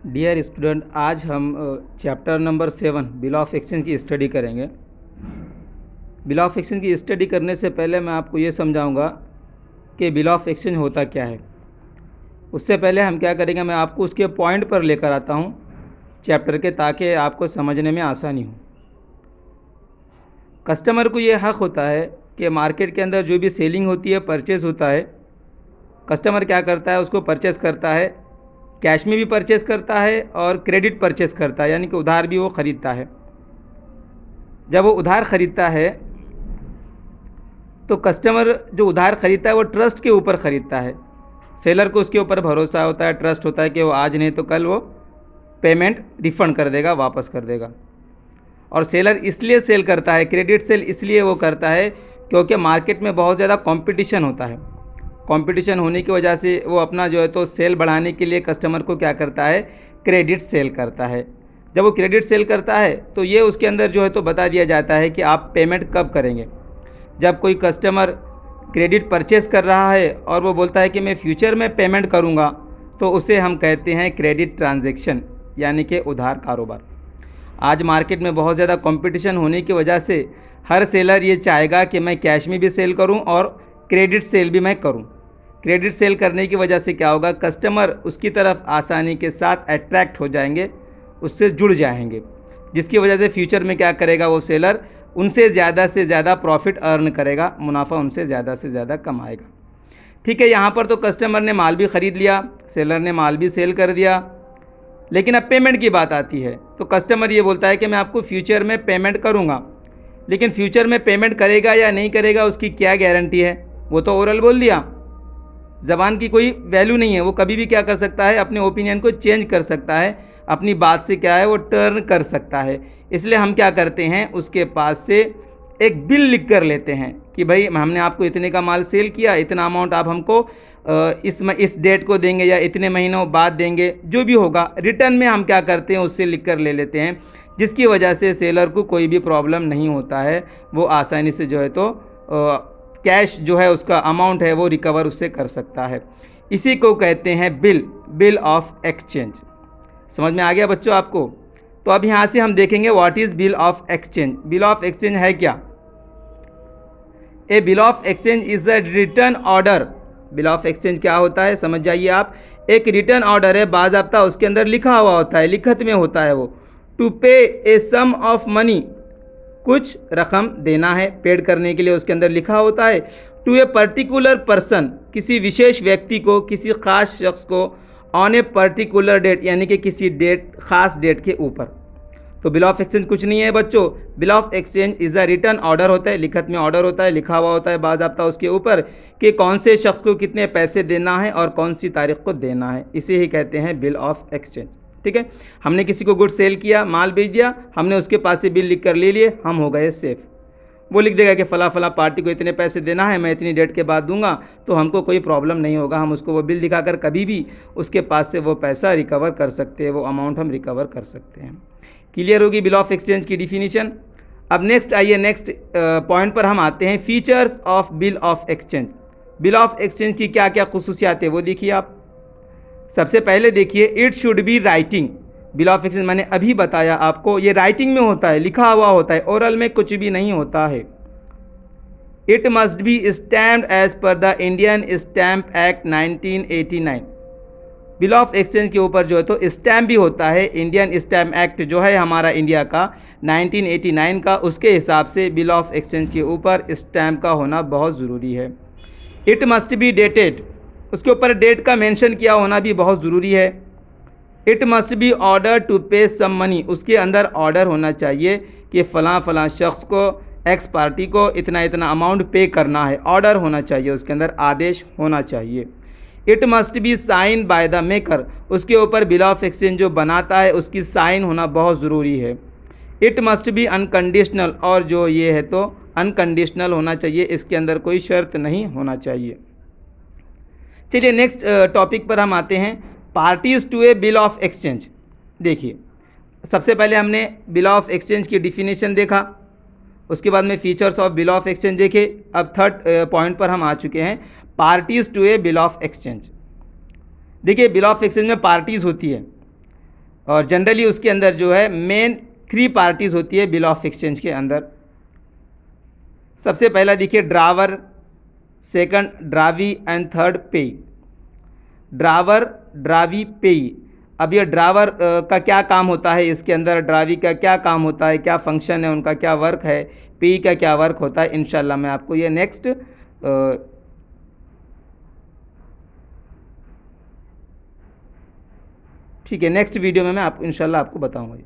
Dear student, आज हम chapter number 7 bill of exchange की स्टडी करेंगे। बिल ऑफ एक्सचेंज की स्टडी करने से पहले मैं आपको ये समझाऊंगा कि बिल ऑफ एक्सचेंज होता क्या है। उससे पहले हम क्या करेंगे, मैं आपको उसके पॉइंट पर लेकर आता हूँ चैप्टर के, ताकि आपको समझने में आसानी हो। कस्टमर को ये हक़ होता है कि मार्केट के अंदर जो भी सेलिंग होती है, परचेज़ होता है, कस्टमर क्या करता है, उसको परचेज़ करता है, कैश में भी परचेज़ करता है और क्रेडिट परचेज़ करता है, यानी कि उधार भी वो ख़रीदता है। जब वो उधार ख़रीदता है तो कस्टमर जो उधार ख़रीदता है वो ट्रस्ट के ऊपर ख़रीदता है। सेलर को उसके ऊपर भरोसा होता है, ट्रस्ट होता है कि वो आज नहीं तो कल वो पेमेंट रिफ़ंड कर देगा, वापस कर देगा। और सेलर इसलिए सेल करता है, क्रेडिट सेल इसलिए वो करता है क्योंकि मार्केट में बहुत ज़्यादा कंपटीशन होता है। कंपटीशन होने की वजह से वो अपना जो है तो सेल बढ़ाने के लिए कस्टमर को क्या करता है, क्रेडिट सेल करता है। जब वो क्रेडिट सेल करता है तो ये उसके अंदर जो है तो बता दिया जाता है कि आप पेमेंट कब करेंगे। जब कोई कस्टमर क्रेडिट परचेज़ कर रहा है और वो बोलता है कि मैं फ्यूचर में पेमेंट करूँगा, तो उसे हम कहते हैं क्रेडिट ट्रांजैक्शन, यानी कि उधार कारोबार। आज मार्केट में बहुत ज़्यादा कंपटीशन होने की वजह से हर सेलर ये चाहेगा कि मैं कैश में भी सेल करूं और क्रेडिट सेल भी मैं करूं। क्रेडिट सेल करने की वजह से क्या होगा, कस्टमर उसकी तरफ आसानी के साथ अट्रैक्ट हो जाएंगे, उससे जुड़ जाएंगे, जिसकी वजह से फ्यूचर में क्या करेगा वो सेलर, उनसे ज़्यादा से ज़्यादा प्रॉफिट अर्न करेगा, मुनाफा उनसे ज़्यादा से ज़्यादा कमाएगा। ठीक है, यहाँ पर तो कस्टमर ने माल भी ख़रीद लिया, सेलर ने माल भी सेल कर दिया, लेकिन अब पेमेंट की बात आती है तो कस्टमर ये बोलता है कि मैं आपको फ्यूचर में पेमेंट करूंगा, लेकिन फ्यूचर में पेमेंट करेगा या नहीं करेगा उसकी क्या गारंटी है। वो तो ओरल बोल दिया, ज़बान की कोई वैल्यू नहीं है, वो कभी भी क्या कर सकता है, अपने ओपिनियन को चेंज कर सकता है, अपनी बात से क्या है वो टर्न कर सकता है। इसलिए हम क्या करते हैं, उसके पास से एक बिल लिख कर लेते हैं कि भाई हमने आपको इतने का माल सेल किया, इतना अमाउंट आप हमको इस डेट को देंगे या इतने महीनों बाद देंगे, जो भी होगा रिटर्न में हम क्या करते हैं उससे लिख कर ले लेते हैं, जिसकी वजह से सेलर को कोई भी प्रॉब्लम नहीं होता है। वो आसानी से जो है तो कैश जो है उसका अमाउंट है वो रिकवर उससे कर सकता है। इसी को कहते हैं बिल ऑफ एक्सचेंज। समझ में आ गया बच्चों आपको? तो अब यहाँ से हम देखेंगे what is bill of exchange. Bill of exchange है क्या? A bill of exchange is a return order. Bill of exchange क्या होता है समझ जाइए आप। एक रिटर्न ऑर्डर है, बाज़ाब्ता उसके अंदर लिखा हुआ होता है, लिखत में होता है वो, टू पे ए सम ऑफ मनी, कुछ रकम देना है, पेड करने के लिए उसके अंदर लिखा होता है। टू ए पर्टिकुलर पर्सन, किसी विशेष व्यक्ति को, किसी ख़ास शख्स को, ऑन ए पर्टिकुलर डेट, यानी कि किसी डेट, ख़ास डेट के ऊपर। तो बिल ऑफ एक्सचेंज कुछ नहीं है बच्चों। Bill of exchange is a return order होता है, लिखत में ऑर्डर होता है, लिखा हुआ होता है बाज़ाब्ता उसके ऊपर कि कौन से शख्स को कितने पैसे देना है और कौन सी तारीख को देना है। इसे ही कहते हैं बिल ऑफ एक्सचेंज। ठीक है, हमने किसी को गुड सेल किया, माल बेच दिया, हमने उसके पास से बिल लिख कर ले लिए, हम हो गए सेफ। वो लिख देगा कि फ़ला फ़ला पार्टी को इतने पैसे देना है, मैं इतनी डेट के बाद दूंगा, तो हमको कोई प्रॉब्लम नहीं होगा, हम उसको वो बिल दिखाकर कभी भी उसके पास से वो पैसा रिकवर कर सकते हैं, वो अमाउंट हम रिकवर कर सकते हैं। क्लियर होगी बिल ऑफ एक्सचेंज की डिफिनीशन। अब नेक्स्ट आइए, नेक्स्ट पॉइंट पर हम आते हैं, features of bill of exchange. Bill of exchange की क्या क्या खुसूसियात है वो देखिए आप। सबसे पहले देखिए, it should be writing. Bill of exchange मैंने अभी बताया आपको, ये राइटिंग में होता है, लिखा हुआ होता है, ओरल में कुछ भी नहीं होता है। It must be stamped as per the Indian stamp act 1989। Bill of exchange के ऊपर जो है तो स्टैम्प भी होता है, इंडियन स्टैम्प एक्ट जो है हमारा इंडिया का 1989 का, उसके हिसाब से बिल ऑफ एक्सचेंज के ऊपर स्टैम्प का होना बहुत ज़रूरी है। इट मस्ट बी डेटेड, उसके ऊपर डेट का मेंशन किया होना भी बहुत ज़रूरी है। It must be order to pay some money, उसके अंदर ऑर्डर होना चाहिए कि फ़लाँ फ़लाँ शख्स को, एक्स पार्टी को इतना इतना अमाउंट पे करना है, ऑर्डर होना चाहिए, उसके अंदर आदेश होना चाहिए। It must be sign by the maker, उसके ऊपर बिल ऑफ एक्सचेंज जो बनाता है उसकी साइन होना बहुत ज़रूरी है। इट मस्ट बी अनकंडीशनल, और जो ये है तो अनकंडीशनल होना चाहिए, इसके अंदर कोई शर्त नहीं होना चाहिए। चलिए नेक्स्ट टॉपिक पर हम आते हैं, parties to a bill of exchange. देखिए, सबसे पहले हमने बिल ऑफ एक्सचेंज की डिफिनीशन देखा, उसके बाद में features of bill of exchange देखे। अब थर्ड पॉइंट पर हम आ चुके हैं, parties to a bill of exchange. देखिए, बिल ऑफ एक्सचेंज में पार्टीज़ होती है, और जनरली उसके अंदर जो है मेन 3 पार्टीज़ होती है बिल ऑफ एक्सचेंज के अंदर। सबसे पहला देखिए ड्रावर, सेकंड ड्रावी एंड थर्ड पेई। ड्रावर, ड्रावी, पेई। अब ये ड्रावर का क्या काम होता है, इसके अंदर ड्रावी का क्या काम होता है, क्या फंक्शन है, उनका क्या वर्क है, पेई का क्या वर्क होता है, इंशाल्लाह मैं आपको ये नेक्स्ट ठीक है नेक्स्ट वीडियो में मैं इंशाल्लाह आपको बताऊंगा।